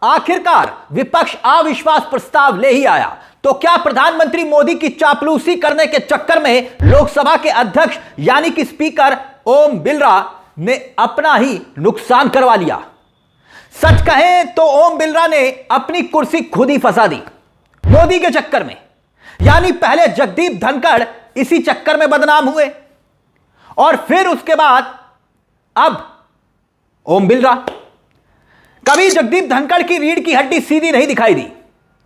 आखिरकार विपक्ष अविश्वास प्रस्ताव ले ही आया, तो क्या प्रधानमंत्री मोदी की चापलूसी करने के चक्कर में लोकसभा के अध्यक्ष यानी कि स्पीकर ओम बिरला ने अपना ही नुकसान करवा लिया? सच कहें तो ओम बिरला ने अपनी कुर्सी खुद ही फंसा दी मोदी के चक्कर में। यानी पहले जगदीप धनखड़ इसी चक्कर में बदनाम हुए और फिर उसके बाद अब ओम बिरला। कभी जगदीप धनखड़ की रीढ़ की हड्डी सीधी नहीं दिखाई दी,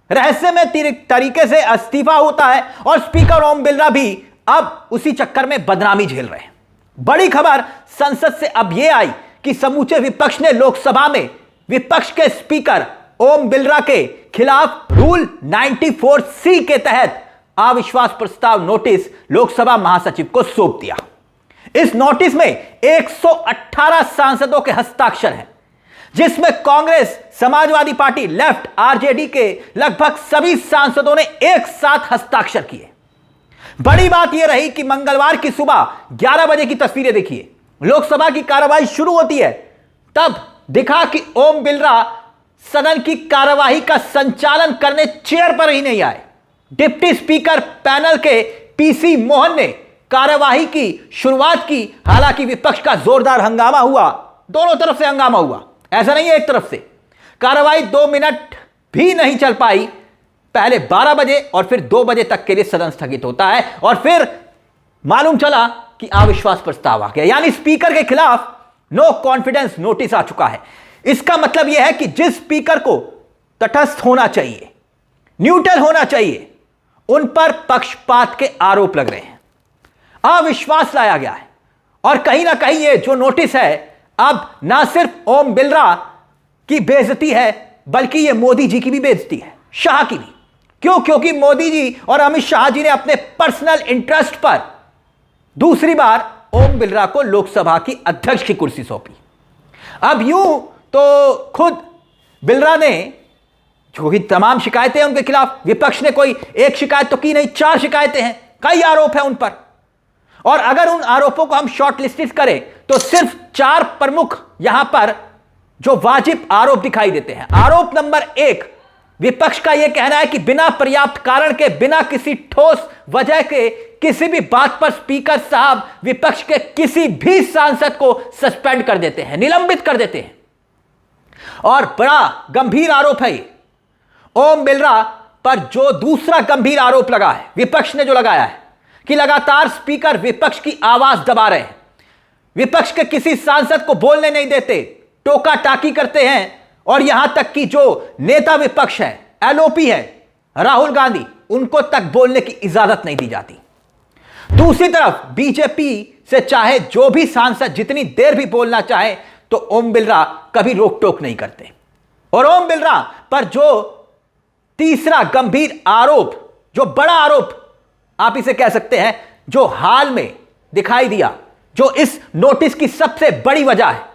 रहस्यमय तरीके से इस्तीफा होता है और स्पीकर ओम बिरला भी अब उसी चक्कर में बदनामी झेल रहे हैं। बड़ी खबर संसद से अब यह आई कि समूचे विपक्ष ने लोकसभा में विपक्ष के स्पीकर ओम बिरला के खिलाफ रूल 94C के तहत अविश्वास प्रस्ताव नोटिस लोकसभा महासचिव को सौंप दिया। इस नोटिस में 118 सांसदों के हस्ताक्षर हैं, जिसमें Congress, Samajwadi party, left, RJD के लगभग सभी सांसदों ने एक साथ हस्ताक्षर किए। बड़ी बात यह रही कि मंगलवार की सुबह 11 बजे की तस्वीरें देखिए, लोकसभा की कार्रवाई शुरू होती है, तब दिखा कि ओम बिरला सदन की कार्यवाही का संचालन करने चेयर पर ही नहीं आए। डिप्टी स्पीकर पैनल के पीसी मोहन ने कार्यवाही की शुरुआत की। हालांकि विपक्ष का जोरदार हंगामा हुआ, दोनों तरफ से हंगामा हुआ, ऐसा नहीं है एक तरफ से। कार्यवाही 2 मिनट भी नहीं चल पाई। पहले 12 बजे और फिर 2 बजे तक के लिए सदन स्थगित होता है और फिर मालूम चला कि अविश्वास प्रस्ताव आ गया, यानी स्पीकर के खिलाफ नो कॉन्फिडेंस नोटिस आ चुका है। इसका मतलब यह है कि जिस स्पीकर को तटस्थ होना चाहिए, न्यूट्रल होना चाहिए, उन पर पक्षपात के आरोप लग रहे हैं, अविश्वास लाया गया है। और कहीं ना कहीं ये जो नोटिस है अब ना सिर्फ ओम बिरला की बेइज्जती है, बल्कि ये मोदी जी की भी बेइज्जती है, शाह की भी। क्यों? क्योंकि मोदी जी और अमित शाह जी ने अपने पर्सनल इंटरेस्ट पर दूसरी बार ओम बिरला को लोकसभा की अध्यक्ष की कुर्सी सौंपी। अब यूं तो खुद बिरला ने, जो कि तमाम शिकायतें उनके खिलाफ, विपक्ष ने कोई एक शिकायत तो की नहीं, 4 शिकायतें हैं, कई आरोप हैं उन पर। और अगर उन आरोपों को हम शॉर्टलिस्टेड करें तो सिर्फ 4 प्रमुख यहां पर जो वाजिब आरोप दिखाई देते हैं। आरोप नंबर 1, विपक्ष का यह कहना है कि बिना पर्याप्त कारण के, बिना किसी ठोस वजह के किसी भी बात पर स्पीकर साहब विपक्ष के किसी भी सांसद को सस्पेंड कर देते हैं, निलंबित कर देते हैं। और बड़ा गंभीर आरोप है ये ओम बिरला पर। जो दूसरा गंभीर आरोप लगा है, विपक्ष ने जो लगाया है कि लगातार स्पीकर विपक्ष की आवाज दबा रहे हैं, विपक्ष के किसी सांसद को बोलने नहीं देते, टोका टाकी करते हैं, और यहां तक कि जो नेता विपक्ष है, एलओपी है, राहुल गांधी, उनको तक बोलने की इजाजत नहीं दी जाती। दूसरी तरफ बीजेपी से चाहे जो भी सांसद जितनी देर भी बोलना चाहे तो ओम बिरला कभी रोक टोक नहीं करते। और ओम बिरला पर जो तीसरा गंभीर आरोप, जो बड़ा आरोप आप इसे कह सकते हैं, जो हाल में दिखाई दिया, जो इस नोटिस की सबसे बड़ी वजह है,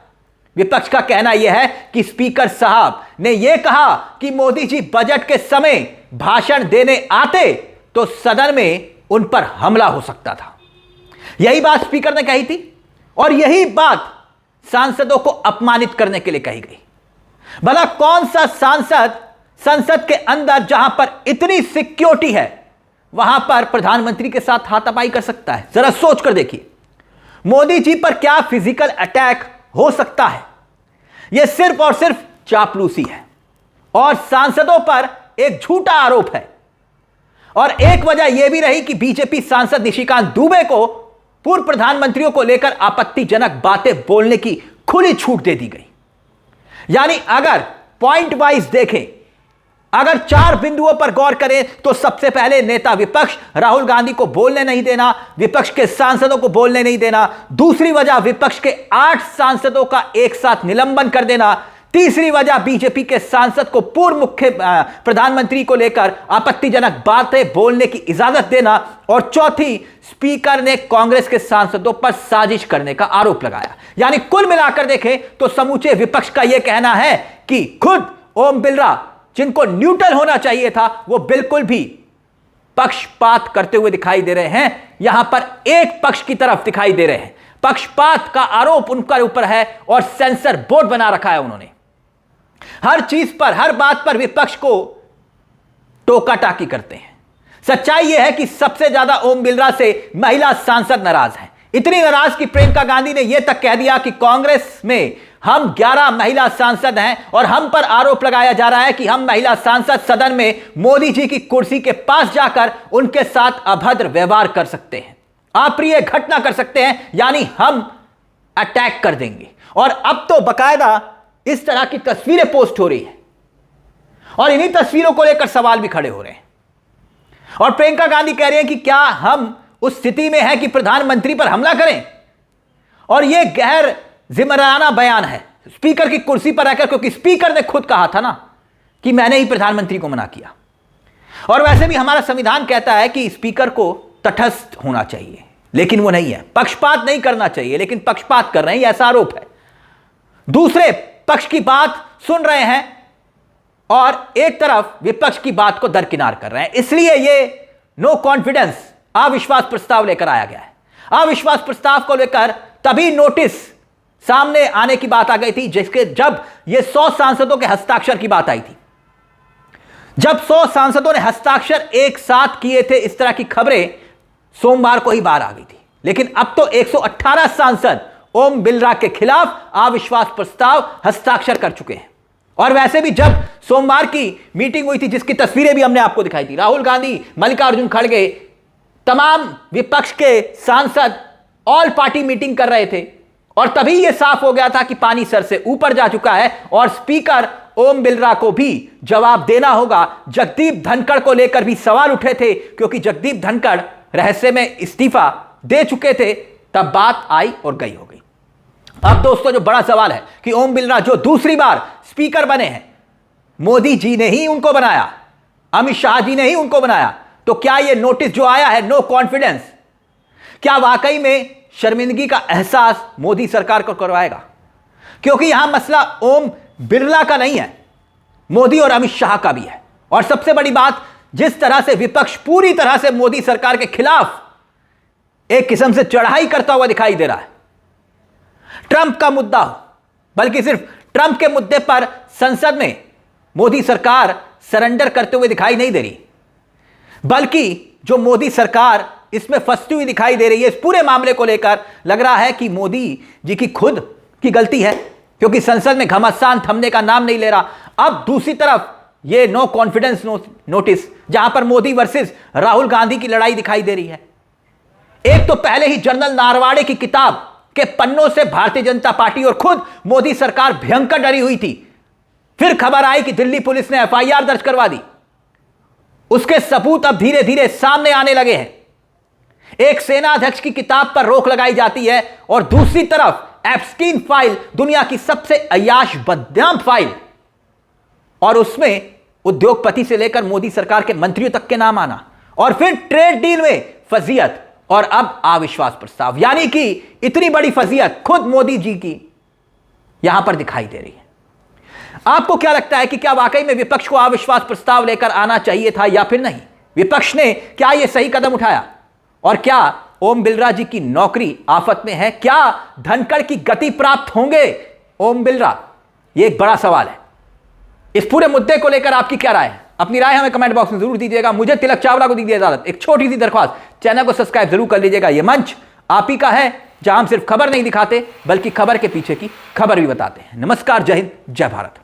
विपक्ष का कहना यह है कि स्पीकर साहब ने यह कहा कि मोदी जी बजट के समय भाषण देने आते तो सदन में उन पर हमला हो सकता था। यही बात स्पीकर ने कही थी और यही बात सांसदों को अपमानित करने के लिए कही गई। भला कौन सा सांसद संसद के अंदर, जहां पर इतनी सिक्योरिटी है, वहां पर प्रधानमंत्री के साथ हाथापाई कर सकता है? जरा सोच कर देखिए, मोदी जी पर क्या फिजिकल अटैक हो सकता है? यह सिर्फ और सिर्फ चापलूसी है और सांसदों पर एक झूठा आरोप है। और एक वजह यह भी रही कि बीजेपी सांसद निशिकांत दुबे को पूर्व प्रधानमंत्रियों को लेकर आपत्तिजनक बातें बोलने की खुली छूट दे दी गई। यानी अगर पॉइंट वाइज देखें, अगर 4 बिंदुओं पर गौर करें तो सबसे पहले नेता विपक्ष राहुल गांधी को बोलने नहीं देना, विपक्ष के सांसदों को बोलने नहीं देना। दूसरी वजह विपक्ष के 8 सांसदों का एक साथ निलंबन कर देना। तीसरी वजह बीजेपी के सांसद को पूर्व मुख्य प्रधानमंत्री को लेकर आपत्तिजनक बातें बोलने की इजाजत देना। और चौथी, स्पीकर ने कांग्रेस के सांसदों पर साजिश करने का आरोप लगाया। यानी कुल मिलाकर देखें तो समूचे विपक्ष का यह कहना है कि खुद ओम बिरला, जिनको न्यूट्रल होना चाहिए था, वो बिल्कुल भी पक्षपात करते हुए दिखाई दे रहे हैं। यहां पर एक पक्ष की तरफ दिखाई दे रहे हैं, पक्षपात का आरोप उनके ऊपर है और सेंसर बोर्ड बना रखा है उन्होंने। हर चीज पर, हर बात पर विपक्ष को टोका टाकी करते हैं। सच्चाई यह है कि सबसे ज्यादा ओम बिरला से महिला सांसद नाराज हैं। इतनी नाराज कि प्रियंका गांधी ने यह तक कह दिया कि कांग्रेस में हम 11 महिला सांसद हैं और हम पर आरोप लगाया जा रहा है कि हम महिला सांसद सदन में मोदी जी की कुर्सी के पास जाकर उनके साथ अभद्र व्यवहार कर सकते हैं, अप्रिय घटना कर सकते हैं, यानी हम अटैक कर देंगे। और अब तो बकायदा इस तरह की तस्वीरें पोस्ट हो रही हैं और इन्हीं तस्वीरों को लेकर सवाल भी खड़े हो रहे हैं। और प्रियंका गांधी कह रही हैं कि क्या हम उस स्थिति में हैं कि प्रधानमंत्री पर हमला करें। और यह गैर जिम्मेदाराना बयान है स्पीकर की कुर्सी पर रहकर, क्योंकि स्पीकर ने खुद कहा था ना कि मैंने ही प्रधानमंत्री को मना किया। और वैसे भी हमारा संविधान कहता है कि स्पीकर को तटस्थ होना चाहिए, लेकिन वो नहीं है। पक्षपात नहीं करना चाहिए, लेकिन पक्षपात कर रहे हैं, ऐसा आरोप है। दूसरे पक्ष की बात सुन रहे हैं और एक तरफ विपक्ष की बात को दरकिनार कर रहे हैं। इसलिए ये नो कॉन्फिडेंस अविश्वास प्रस्ताव लेकर आया गया है। अविश्वास प्रस्ताव को लेकर तभी नोटिस सामने आने की बात आ गई थी जब ये 100 सांसदों के हस्ताक्षर की बात आई थी। जब 100 सांसदों ने हस्ताक्षर एक साथ किए थे, इस तरह की खबरें सोमवार को ही बाहर आ गई थी। लेकिन अब तो 118 सांसद ओम बिरला के खिलाफ अविश्वास प्रस्ताव हस्ताक्षर कर चुके हैं। और वैसे भी जब सोमवार की मीटिंग हुई थी, जिसकी तस्वीरें भी हमने आपको दिखाई थी, राहुल गांधी, मल्लिकार्जुन खड़गे, तमाम विपक्ष के सांसद ऑल पार्टी मीटिंग कर रहे थे और तभी यह साफ हो गया था कि पानी सर से ऊपर जा चुका है और स्पीकर ओम बिरला को भी जवाब देना होगा। जगदीप धनखड़ को लेकर भी सवाल उठे थे, क्योंकि जगदीप धनखड़ रहस्य में इस्तीफा दे चुके थे। तब बात आई और गई हो गई। अब दोस्तों जो बड़ा सवाल है कि ओम बिरला जो दूसरी बार स्पीकर बने हैं, मोदी जी ने ही उनको बनाया, अमित शाह जी ने ही उनको बनाया, तो क्या यह नोटिस जो आया है नो कॉन्फिडेंस, क्या वाकई में शर्मिंदगी का एहसास मोदी सरकार को करवाएगा? क्योंकि यहां मसला ओम बिरला का नहीं है, मोदी और अमित शाह का भी है। और सबसे बड़ी बात, जिस तरह से विपक्ष पूरी तरह से मोदी सरकार के खिलाफ एक किस्म से चढ़ाई करता हुआ दिखाई दे रहा है। ट्रंप का मुद्दा हो, बल्कि सिर्फ ट्रंप के मुद्दे पर संसद में मोदी सरकार सरेंडर करते हुए दिखाई नहीं दे रही, बल्कि जो मोदी सरकार इसमें फंसती हुई दिखाई दे रही है। इस पूरे मामले को लेकर लग रहा है कि मोदी जी की खुद की गलती है, क्योंकि संसद में घमासान थमने का नाम नहीं ले रहा। अब दूसरी तरफ यह नो कॉन्फिडेंस नोटिस, जहां पर मोदी वर्सेस राहुल गांधी की लड़ाई दिखाई दे रही है। एक तो पहले ही जनरल नारवाड़े की किताब के पन्नों से भारतीय जनता पार्टी और खुद मोदी सरकार भयंकर डरी हुई थी। फिर खबर आई कि दिल्ली पुलिस ने एफआईआर दर्ज करवा दी, उसके सबूत अब धीरे धीरे सामने आने लगे हैं। एक सेना अध्यक्ष की किताब पर रोक लगाई जाती है और दूसरी तरफ एप्स्टीन फाइल, दुनिया की सबसे अय्याश बदनाम फाइल, और उसमें उद्योगपति से लेकर मोदी सरकार के मंत्रियों तक के नाम आना, और फिर ट्रेड डील में फजीयत, और अब अविश्वास प्रस्ताव। यानी कि इतनी बड़ी फजीयत खुद मोदी जी की यहां पर दिखाई दे रही है। आपको क्या लगता है कि क्या वाकई में विपक्ष को अविश्वास प्रस्ताव लेकर आना चाहिए था या फिर नहीं? विपक्ष ने क्या यह सही कदम उठाया? और क्या ओम बिरला जी की नौकरी आफत में है? क्या धनखड़ की गति प्राप्त होंगे ओम बिरला? यह एक बड़ा सवाल है। इस पूरे मुद्दे को लेकर आपकी क्या राय है? अपनी राय हमें कमेंट बॉक्स में जरूर दीजिएगा। मुझे तिलक चावला को दीजिए इजाजत। एक छोटी सी दरख्वास्त, चैनल को सब्सक्राइब जरूर कर लीजिएगा। यह मंच आप ही का है, जहां हम सिर्फ खबर नहीं दिखाते बल्कि खबर के पीछे की खबर भी बताते हैं। नमस्कार, जय हिंद, जय भारत।